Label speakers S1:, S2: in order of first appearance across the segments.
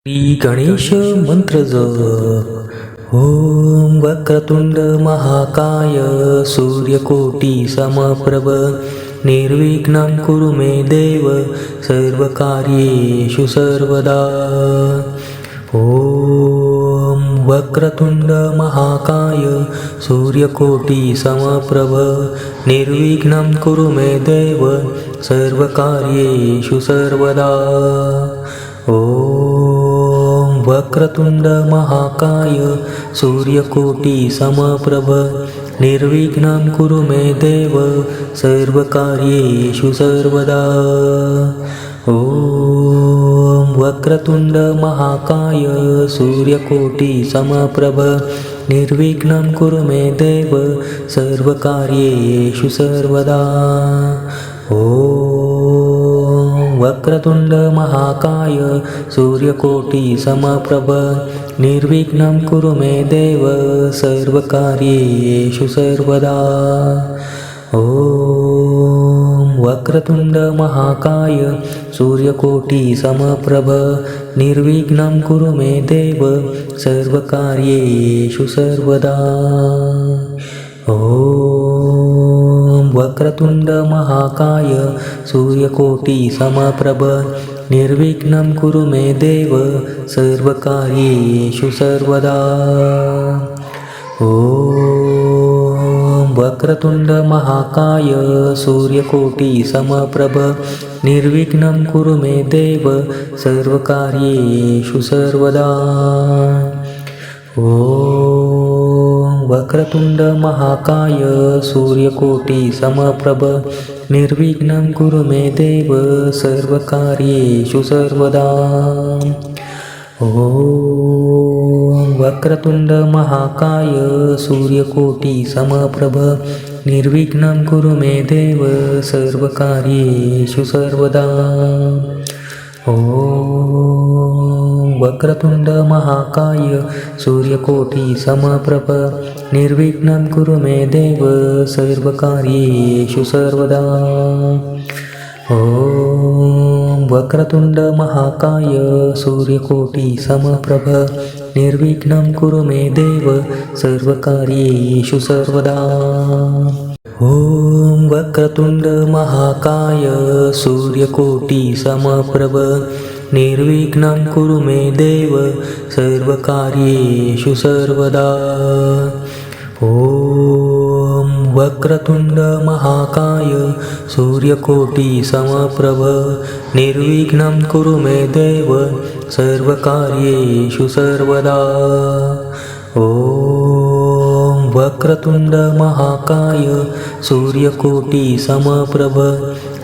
S1: श्री गणेश मंत्र जप। ओम वक्रतुंड महाकाय सूर्यकोटि समप्रभ निर्विघ्नं कुरु मे देव सर्वकार्येषु सर्वदा। ओम वक्रतुंड महाकाय सूर्यकोटि समप्रभ निर्विघ्नं कुरु मे देव सर्वकार्येषु सर्वदा। ओम वक्रतुंड महाकाय सूर्यकोटि समप्रभ निर्विघ्नं कुरु मे देव सर्वकार्येषु सर्वदा। ओम वक्रतुंड महाकाय सूर्यकोटि समप्रभ निर्विघ्नं कुरु मे देव सर्वकार्येषु सर्वदा। ओम वक्रतुंड महाकाय सूर्यकोटि समप्रभ निर्विघ्नं कुरु मे देव सर्वकार्येषु सर्वदा। ओम वक्रतुंड महाकाय सूर्यकोटि समप्रभ निर्विघ्नं कुरु मे देव सर्वकार्येषु सर्वदा। ओम वक्रतुंड महाकाय सूर्यकोटि समप्रभ निर्विघ्नं कुरु मे देव सर्वकार्येषु सर्वदा। ओम वक्रतुंड महाकाय सूर्यकोटि समप्रभ निर्विघ्नं कुरु मे देव सर्वकार्येषु सर्वदा। ओम वक्रतुंड महाकाय सूर्यकोटि समप्रभ निर्विघ्नं कुरु मे देव सर्वकार्येषु सर्वदा। ओम वक्रतुंड महाकाय सूर्यकोटि समप्रभ निर्विघ्नं कुरु मे देव सर्वकार्येषु सर्वदा। ओम वक्रतुंड महाकाय सूर्यकोटि समप्रभ निर्विघ्नं कुरु मे देव सर्वकार्येषु सर्वदा। ओम वक्रतुंड महाकाय सूर्यकोटि समप्रभ निर्विघ्नं कुरु मे देव सर्वकार्येषु सर्वदा। ओम वक्रतुंड महाकाय सूर्यकोटि समप्रभ निर्विघ्नं कुरु मे देव सर्वकार्येषु सर्वदा। ओम वक्रतुंड महाकाय सूर्यकोटि समप्रभ निर्विघ्नं कुरु मे देव सर्वकार्येषु सर्वदा। ओम वक्रतुंड महाकाय सूर्यकोटि समप्रभ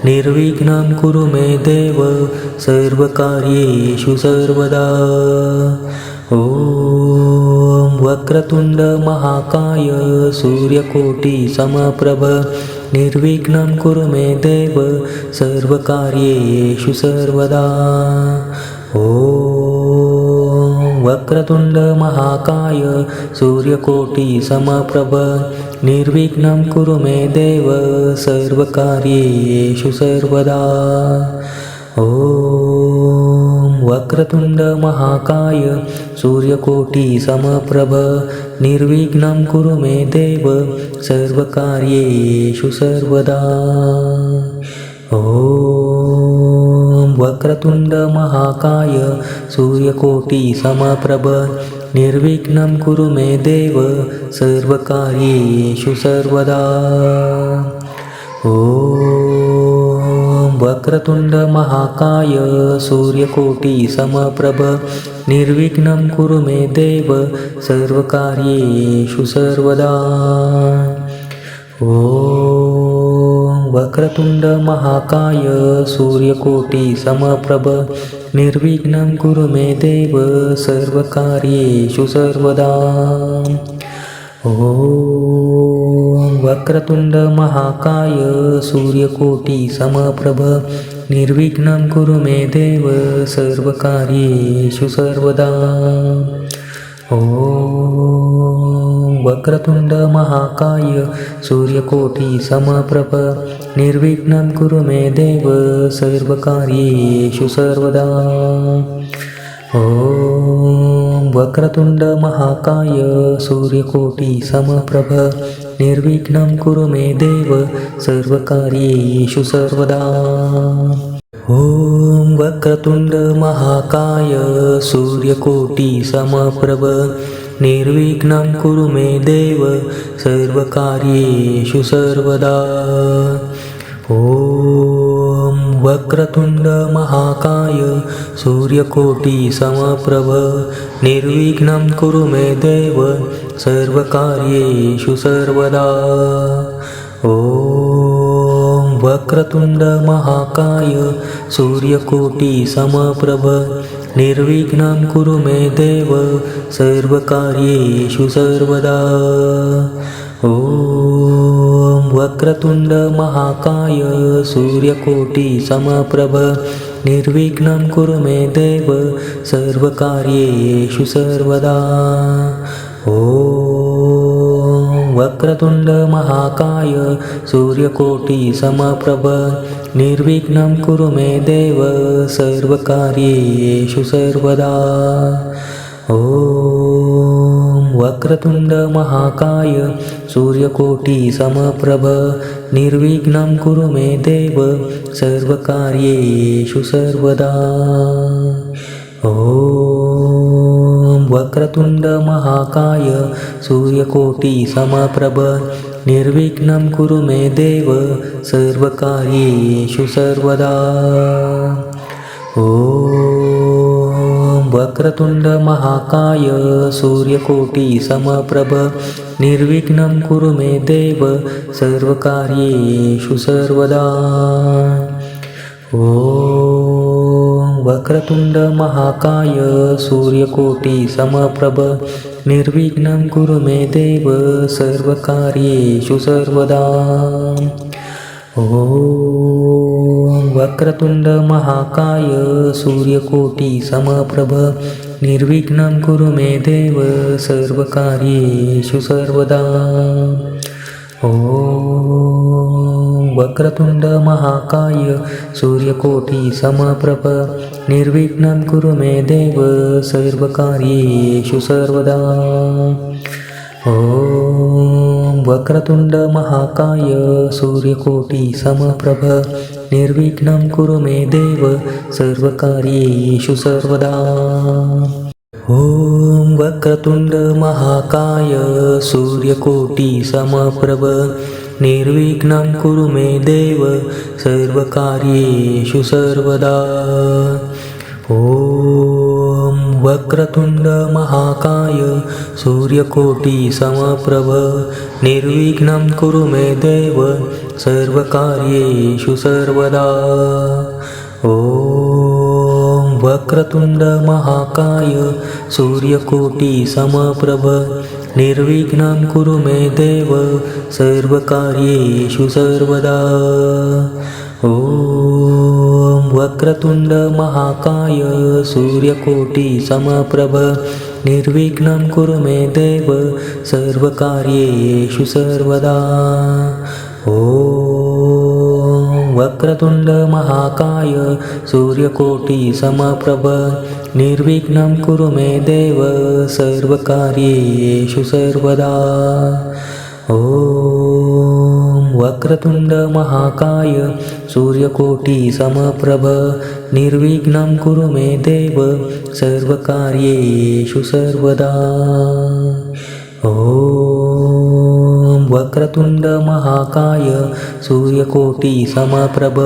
S1: निर्विघ्नं कुरु मे देव सर्वकार्येषु सर्वदा। ओम वक्रतुंड महाकाय सूर्यकोटि समप्रभ निर्विघ्नं कुरु मे देव सर्वकार्येषु सर्वदा। ओम वक्रतुंड महाकाय सूर्यकोटि समप्रभ निर्विघ्नं कुरु मे देव सर्वकार्येषु सर्वदा। ओम वक्रतुंड महाकाय सूर्यकोटि समप्रभ निर्विघ्नं कुरु मे देव सर्वकार्येषु सर्वदा। ओम वक्रतुंड महाकाय सूर्यकोटि समप्रभ निर्विघ्नं कुरु मे देव सर्वकार्येषु सर्वदा। ओम वक्रतुंड महाकाय सूर्यकोटि समप्रभ निर्विघ्नं कुरु मे देव सर्वकार्येषु सर्वदा। ओम वक्रतुंड महाकाय सूर्यकोटि समप्रभ निर्विघ्नं कुरु मे देव सर्वकार्येषु सर्वदा। ओम वक्रतुंड महाकाय सूर्यकोटि समप्रभ निर्विघ्नं कुरु मे देव सर्वकार्येषु सर्वदा। ओम वक्रतुंड महाकाय सूर्यकोटि समप्रभ निर्विघ्नं कुरु मे देव सर्वकार्येषु सर्वदा। ॐ वक्रतुण्ड महाकाय सूर्यकोटि समप्रभ निर्विघ्नं कुरु मे देव सर्वकार्येषु सर्वदा। ॐ वक्रतुण्ड महाकाय सूर्यकोटि समप्रभ निर्विघ्नं कुरु मे देव सर्वकार्येषु सर्वदा। ॐ वक्रतुण्ड महाकाय सूर्यकोटि समप्रभ निर्विघ्नं कुरु मे देव सर्वकार्येषु सर्वदा। ॐ वक्रतुण्ड महाकाय सूर्यकोटि समप्रभ निर्विघ्नं कुरु मे देव सर्वकार्येषु सर्वदा। ॐ वक्रतुण्ड महाकाय सूर्यकोटि समप्रभ निर्विघ्नं कुरु मे देव सर्वकार्येषु सर्वदा। ॐ वक्रतुण्ड महाकाय सूर्यकोटि समप्रभ निर्विघ्नं कुरु मे देव सर्वकार्येषु सर्वदा। ॐ वक्रतुण्ड महाकाय सूर्यकोटि समप्रभ निर्विघ्नं कुरु मे देव सर्वकार्येषु सर्वदा। ॐ वक्रतुण्ड महाकाय सूर्यकोटि समप्रभ निर्विघ्नं कुरु मे देव सर्वकार्येषु सर्वदा। ॐ वक्रतुण्ड महाकाय सूर्यकोटि समप्रभ निर्विघ्नं कुरु मे देव सर्वकार्येषु सर्वदा। ॐ वक्रतुण्ड महाकाय सूर्यकोटि समप्रभ निर्विघ्नं कुरु मे देव सर्वकार्येषु सर्वदा। ॐ वक्रतुण्ड महाकाय सूर्यकोटि समप्रभ निर्विघ्नं कुरु मे देव सर्वकार्येषु सर्वदा। ॐ वक्रतुण्ड महाकाय सूर्यकोटि समप्रभ निर्विघ्नं कुरु मे देव सर्वकार्येषु सर्वदा। ॐ वक्रतुण्ड महाकाय सूर्यकोटि समप्रभ निर्विघ्नं कुरु मे देव सर्वकार्येषु सर्वदा। ॐ वक्रतुण्ड महाकाय सूर्यकोटि समप्रभ निर्विघ्नं कुरु मे देव सर्वकार्येषु सर्वदा। ॐ वक्रतुण्ड महाकाय सूर्यकोटि समप्रभ निर्विघ्नं कुरु मे देव सर्वकार्येषु सर्वदा। ॐ वक्रतुण्ड महाकाय सूर्यकोटि समप्रभ निर्विघ्नं कुरु मे देव सर्वकार्येषु सर्वदा। ॐ वक्रतुण्ड महाकाय सूर्यकोटि समप्रभ निर्विघ्नं कुरु मे देव सर्वकार्येषु सर्वदा। ॐ वक्रतुण्ड महाकाय सूर्यकोटि समप्रभ निर्विघ्नं कुरु मे देव सर्वकार्येषु सर्वदा। ॐ वक्रतुण्ड महाकाय सूर्यकोटि समप्रभ निर्विघ्नं कुरु मे देव सर्वकार्येषु सर्वदा। ॐ वक्रतुण्ड महाकाय सूर्यकोटि समप्रभ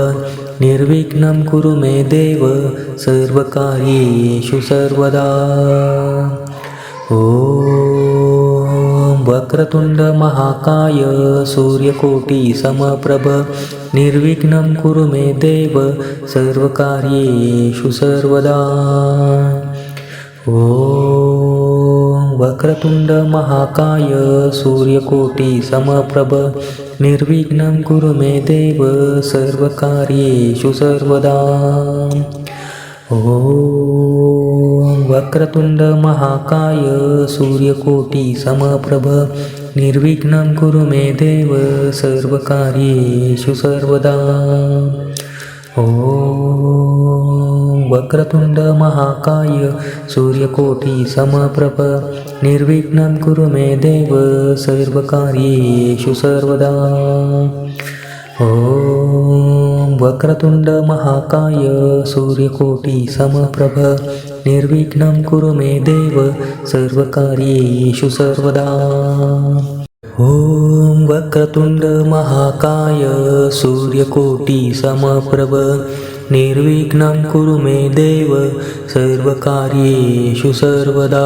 S1: निर्विघ्नं कुरु मे देव सर्वकार्येषु सर्वदा। ॐ वक्रतुण्ड महाकाय सूर्यकोटि समप्रभ निर्विघ्नं कुरु मे देव सर्वकार्येषु सर्वदा। ॐ वक्रतुण्ड महाकाय सूर्यकोटि समप्रभ निर्विघ्नं कुरु मे देव सर्वकार्येषु सर्वदा। ॐ वक्रतुण्ड महाकाय सूर्यकोटि समप्रभ निर्विघ्नं कुरु मे देव सर्वकार्येषु सर्वदा। ॐ वक्रतुंड महाकाय सूर्यकोटी समप्रभ निर्विघ्नं कुरु मे देव सर्वकार्येषु सर्वदा ॐ वक्रतुंड महाकाय सूर्यकोटी समप्रभ निर्विघ्नं कुरु मे देव सर्वकार्येषु सर्वदा ॐ वक्रतुंड महाकाय सूर्यकोटी समप्रभ निर्विघ्नं कुरु मे देव सर्वकार्येषु सर्वदा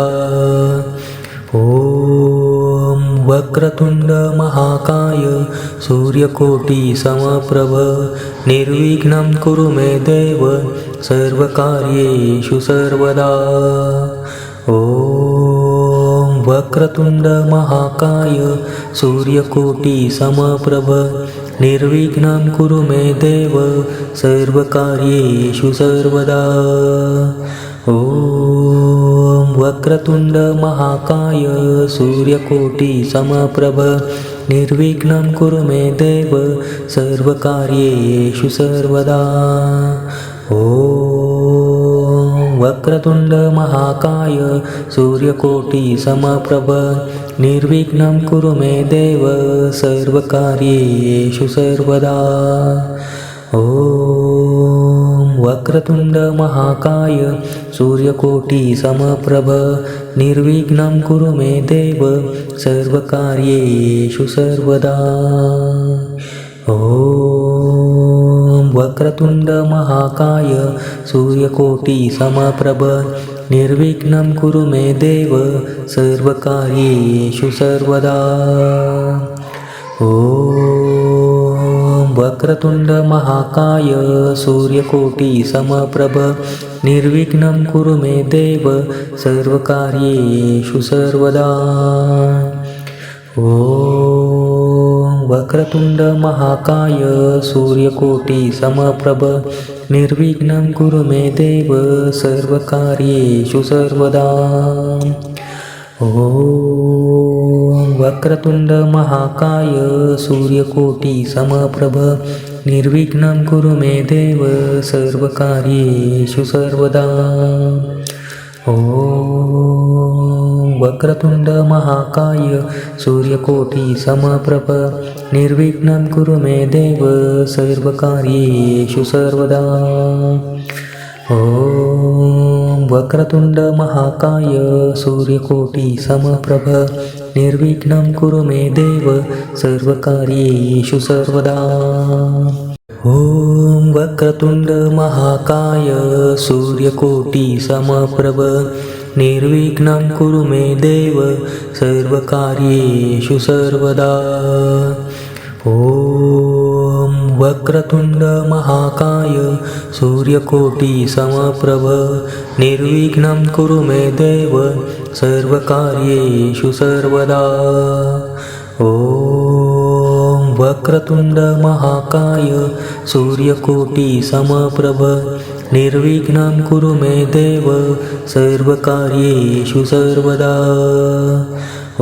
S1: ॐ वक्रतुंड महाकाय सूर्यकोटी समप्रभ निर्विघ्नं कुरु मे देव सर्वकार्येषु सर्वदा ॐ वक्रतुंड महाकाय सूर्यकोटी समप्रभ निर्विघ्नं कुरु मे देव सर्वकार्येषु सर्वदा ॐ वक्रतुंड महाकाय सूर्यकोटी समप्रभ निर्विघ्नं कुरु मे देव सर्वकार्येषु सर्वदा ॐ वक्रतुंड महाकाय सूर्यकोटी समप्रभ निर्विघ्नं कुरु मे देव सर्वकार्येषु सर्वदा ॐ वक्रतुंड महाकाय सूर्यकोटी समप्रभ निर्विघ्नं कुरु मे देव सर्वकार्येषु सर्वदा ॐ वक्रतुंड महाकाय सूर्यकोटी समप्रभ निर्विघ्नं कुरु मे देव सर्वकार्येषु सर्वदा ॐ वक्रतुंड महाकाय सूर्यकोटी समप्रभ निर्विघ्नं कुरु मे देव सर्वकार्येषु सर्वदा ॐ वक्रतुंड महाकाय सूर्यकोटी समप्रभ निर्विघ्नं कुरु मे देव सर्वकार्येषु सर्वदा ॐ वक्रतुंड महाकाय सूर्यकोटी समप्रभ निर्विघ्नं कुरु मे देव सर्वकार्येषु सर्वदा ॐ वक्रतुंड महाकाय सूर्यकोटी समप्रभ निर्विघ्नं कुरु मे देव सर्वकार्येषु सर्वदा ॐ वक्रतुंड महाकाय सूर्यकोटी समप्रभ निर्विघ्नं कुरु मे देव सर्वकार्येषु सर्वदा ॐ वक्रतुंड महाकाय सूर्यकोटी समप्रभ निर्विघ्नं कुरु मे देव सर्वकार्येषु सर्वदा ॐ वक्रतुंड महाकाय सूर्यकोटी समप्रभ निर्विघ्नं कुरु मे देव सर्वकार्येषु सर्वदा ॐ वक्रतुंड महाकाय सूर्यकोटी समप्रभ निर्विघ्नं कुरु मे देव सर्वकार्येषु सर्वदा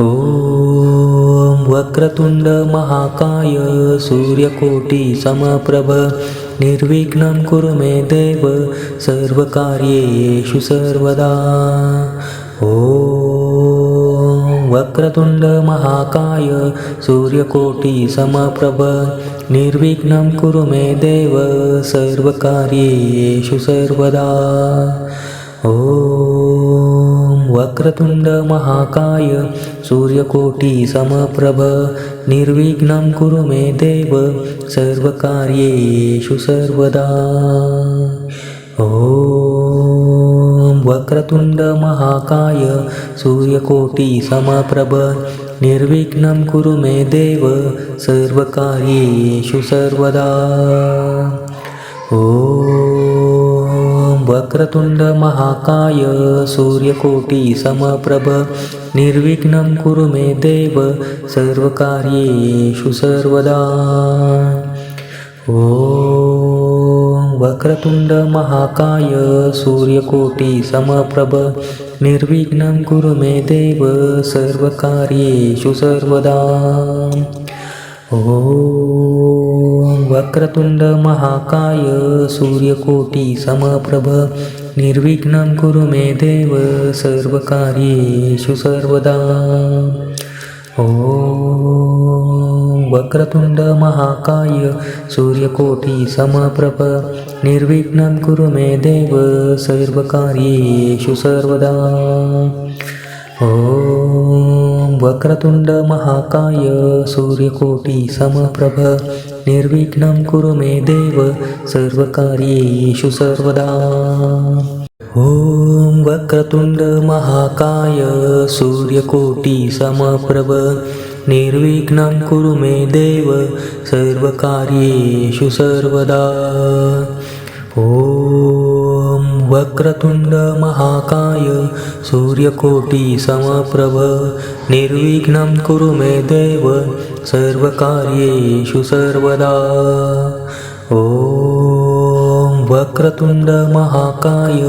S1: ॐ वक्रतुंड महाकाय सूर्यकोटी समप्रभ निर्विघ्नं कुरु मे देव सर्वकार्येषु सर्वदा ॐ वक्रतुंड महाकाय सूर्यकोटी समप्रभ निर्विघ्नं कुरु मे देव सर्वकार्येषु सर्वदा ॐ वक्रतुंड महाकाय सूर्यकोटी समप्रभ निर्विघ्नं कुरु मे देव सर्वकार्येषु सर्वदा ॐ वक्रतुंड महाकाय सूर्यकोटी समप्रभ निर्विघ्नं कुरु मे देव सर्वकार्येषु सर्वदा ॐ वक्रतुंड महाकाय सूर्यकोटी समप्रभ निर्विघ्नं कुरु मे देव सर्वकार्येषु सर्वदा ॐ वक्रतुंड महाकाय सूर्यकोटी समप्रभ निर्विघ्नं कुरु मे देव सर्वकार्येषु सर्वदा ॐ ॐ वक्रतुण्ड महाकाय सूर्यकोटि समप्रभ निर्विघ्नं कुरु मे देव सर्वकार्येषु सर्वदा ॐ वक्रतुण्ड महाकाय सूर्यकोटि समप्रभ निर्विघ्नं कुरु मे देव सर्वकार्येषु सर्वदा ॐ वक्रतुण्ड महाकाय सूर्यकोटि समप्रभ निर्विघ्नं कुरु मे देव सर्वकार्येषु सर्वदा ॐ वक्रतुण्ड महाकाय सूर्यकोटि समप्रभ निर्विघ्नं कुरु मे देव सर्वकार्येषु सर्वदा ॐ वक्रतुण्ड महाकाय सूर्यकोटि समप्रभ निर्विघ्नं कुरु मे देव सर्वकार्येषु सर्वदा ॐ वक्रतुण्ड महाकाय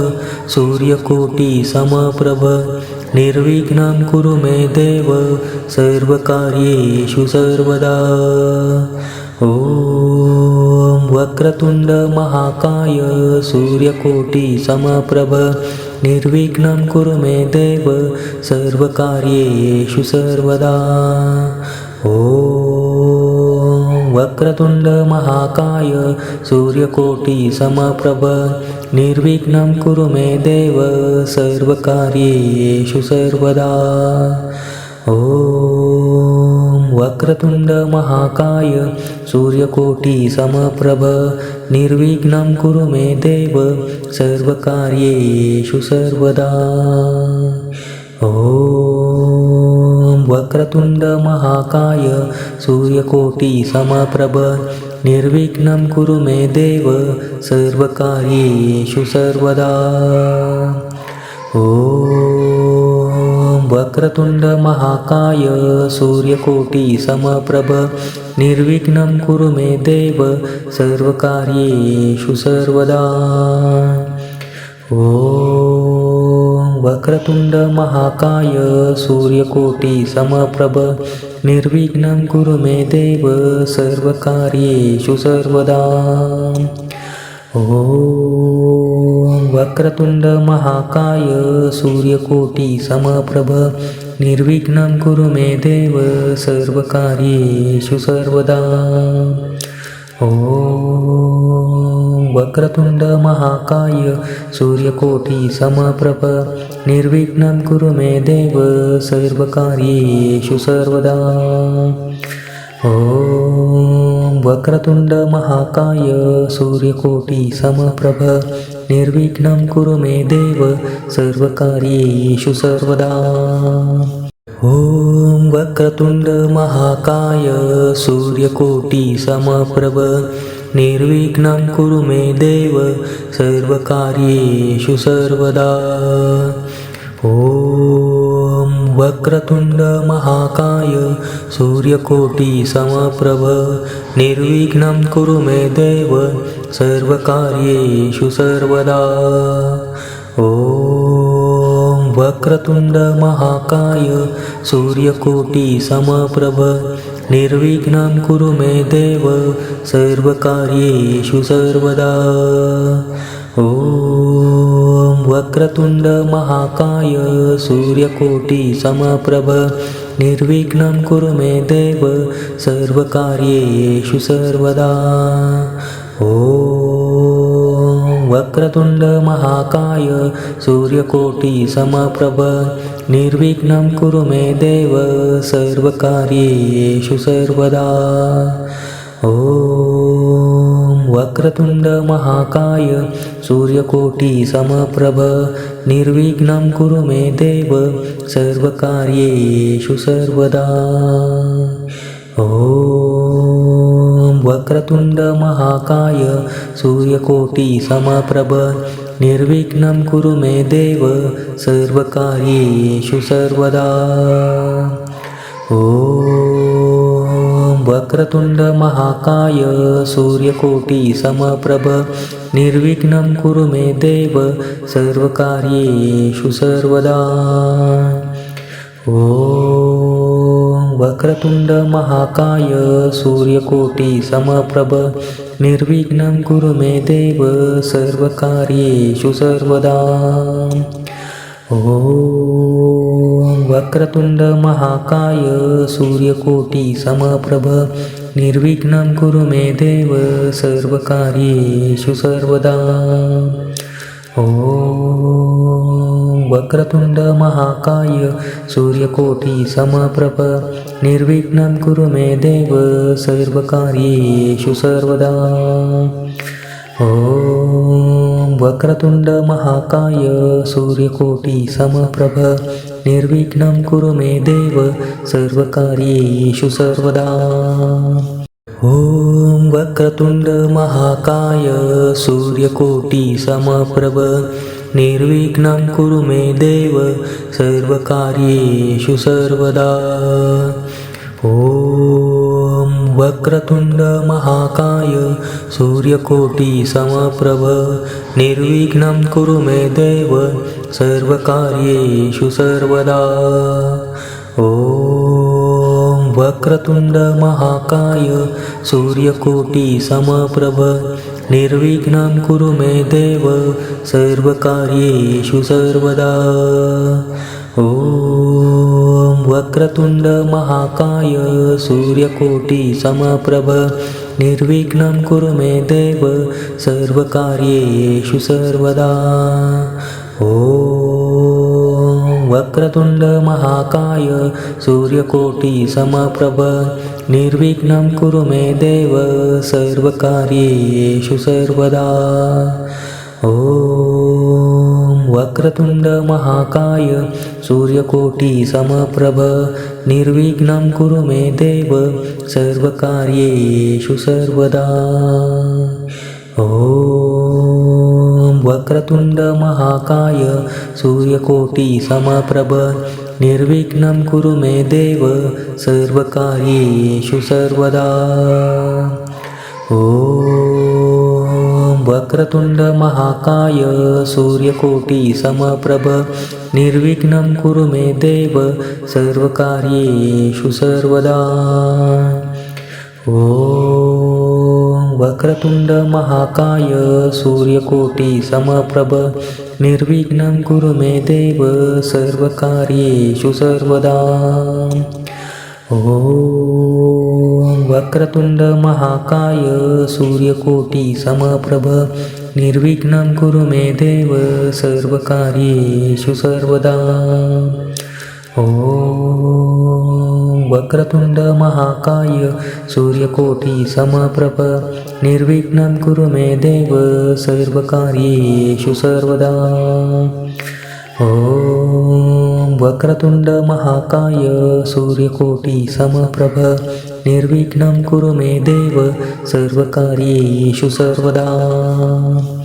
S1: सूर्यकोटि समप्रभ निर्विघ्नं कुरु मे देव सर्वकार्येषु सर्वदा ॐ वक्रतुण्ड महाकाय सूर्यकोटि समप्रभ निर्विघ्नं कुरु मे देव सर्वकार्येषु सर्वदा ॐ वक्रतुण्ड महाकाय सूर्यकोटि समप्रभ निर्विघ्नं कुरु मे देव सर्वकार्येषु सर्वदा ॐ वक्रतुण्ड महाकाय सूर्यकोटि समप्रभ निर्विघ्नं कुरु मे देव सर्वकार्येषु सर्वदा ॐ वक्रतुण्ड महाकाय सूर्यकोटि समप्रभ निर्विघ्नं कुरु मे देव सर्वकार्येषु सर्वदा ॐ वक्रतुण्ड महाकाय सूर्यकोटि समप्रभ निर्विघ्नं कुरु मे देव सर्वकार्येषु सर्वदा ॐ वक्रतुण्ड महाकाय सूर्यकोटि समप्रभ निर्विघ्नं कुरु मे देव सर्वकार्येषु सर्वदा ॐ वक्रतुण्ड महाकाय सूर्यकोटि समप्रभ निर्विघ्नं कुरु मे देव सर्वकार्येषु सर्वदा ॐ वक्रतुण्ड महाकाय सूर्यकोटि समप्रभ निर्विघ्नं कुरु मे देव सर्वकार्येषु सर्वदा ॐ वक्रतुण्ड महाकाय सूर्यकोटि समप्रभ निर्विघ्नं कुरु मे देव सर्वकार्येषु सर्वदा ॐ वक्रतुण्ड महाकाय सूर्यकोटि समप्रभ निर्विघ्नं कुरु मे देव सर्वकार्येषु सर्वदा ॐ वक्रतुण्ड महाकाय सूर्यकोटि समप्रभ निर्विघ्नं कुरु मे देव सर्वकार्येषु सर्वदा ॐ वक्रतुण्ड महाकाय सूर्यकोटि समप्रभ निर्विघ्नं कुरु मे देव सर्वकार्येषु सर्वदा ॐ वक्रतुण्ड महाकाय सूर्यकोटि समप्रभ निर्विघ्नं कुरु मे देव सर्वकार्येषु सर्वदा ॐ वक्रतुण्ड महाकाय सूर्यकोटि समप्रभ निर्विघ्नं कुरु मे देव सर्वकार्येषु सर्वदा ॐ वक्रतुण्ड महाकाय सूर्यकोटि समप्रभ निर्विघ्नं कुरु मे देव सर्वकार्येषु सर्वदा ॐ वक्रतुण्ड महाकाय सूर्यकोटि समप्रभ निर्विघ्नं कुरु मे देव सर्वकार्येषु सर्वदा ॐ वक्रतुण्ड महाकाय सूर्यकोटि समप्रभ निर्विघ्नं कुरु मे देव सर्वकार्येषु सर्वदा ॐ वक्रतुंड महाकाय सूर्यकोटी समप्रभ निर्विघ्नं कुरु मे देव सर्वकार्येषु सर्वदा ॐ वक्रतुंड महाकाय सूर्यकोटी समप्रभ निर्विघ्नं कुरु मे देव सर्वकार्येषु सर्वदा ॐ वक्रतुंड महाकाय सूर्यकोटी समप्रभ निर्विघ्नं कुरु मे देव सर्वकार्येषु सर्वदा ॐ वक्रतुंड महाकाय सूर्यकोटी समप्रभ निर्विघ्नं कुरु मे देव सर्वकार्येषु सर्वदा ॐ वक्रतुंड महाकाय सूर्यकोटी समप्रभ निर्विघ्नं कुरु मे देव सर्वकार्येषु सर्वदा ॐ वक्रतुंड महाकाय सूर्यकोटी समप्रभ निर्विघ्नं कुरु मे देव सर्वकार्येषु सर्वदा ॐ वक्रतुंड महाकाय सूर्यकोटी समप्रभ निर्विघ्नं कुरु मे देव सर्वकार्येषु सर्वदा ॐ वक्रतुंड महाकाय सूर्यकोटी समप्रभ निर्विघ्नं कुरु मे देव सर्वकार्येषु सर्वदा ॐ वक्रतुंड महाकाय सूर्यकोटी समप्रभ निर्विघ्नं कुरु मे देव सर्वकार्येषु सर्वदा ॐ वक्रतुंड महाकाय सूर्यकोटी समप्रभ निर्विघ्नं कुरु मे देव सर्वकार्येषु सर्वदा ॐ वक्रतुंड महाकाय सूर्यकोटी समप्रभ निर्विघ्नं कुरु मे देव सर्वकार्येषु सर्वदा ॐ वक्रतुंड महाकाय सूर्यकोटी समप्रभ निर्विघ्नं कुरु मे देव सर्वकार्येषु सर्वदा ॐ वक्रतुंड महाकाय सूर्यकोटी समप्रभ निर्विघ्नं कुरु मे देव सर्वकार्येषु सर्वदा ॐ वक्रतुंड महाकाय सूर्यकोटी समप्रभ निर्विघ्नं कुरु मे देव सर्वकार्येषु सर्वदा ॐ वक्रतुंड महाकाय सूर्यकोटी समप्रभ निर्विघ्नं कुरु मे देव सर्वकार्येषु सर्वदा ॐ वक्रतुंड महाकाय सूर्यकोटी समप्रभ निर्विघ्नं कुरु मे देव सर्वकार्येषु सर्वदा